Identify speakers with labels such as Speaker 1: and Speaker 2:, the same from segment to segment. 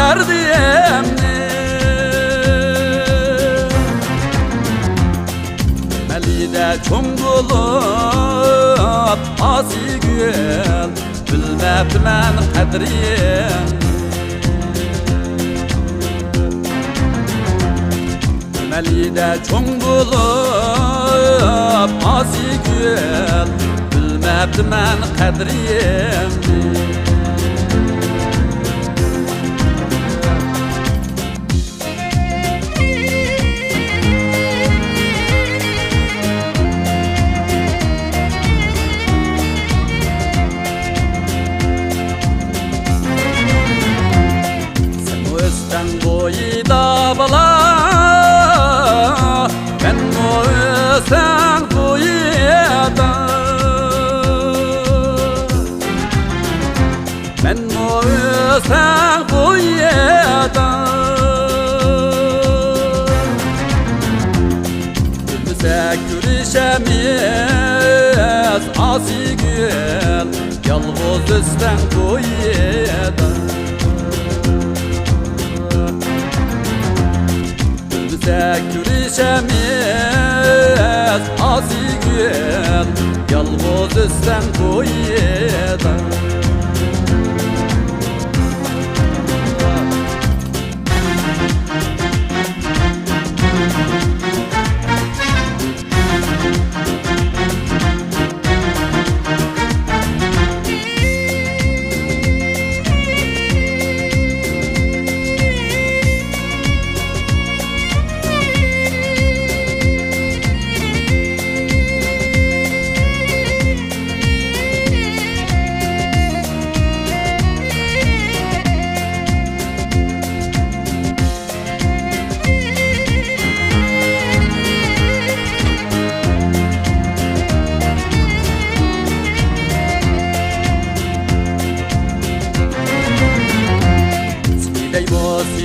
Speaker 1: derdimni Melide çoğum bulup asi gül Bilmepti men kadriyem Melide çoğum bulup asi gül Bilmepti men kadriyem Boyda bala ben o sen boyda ben o sen boyda bize görüşemiz asi gül yalnız üstten boyda Görüşemiz asi gül yalnız üstten koyda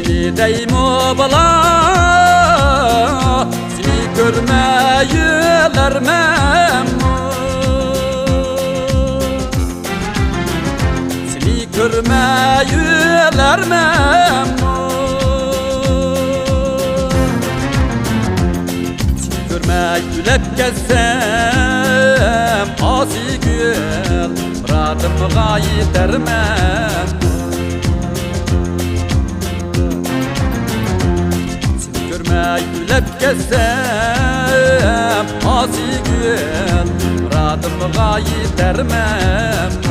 Speaker 1: Seni deymo bala Seni görmeyüler memmu Seni görmeyüler memmu Seni görmeyülep gezsem asi gül Radım gayet dermem Gülüp gezsem asi gül Radım gayet dermem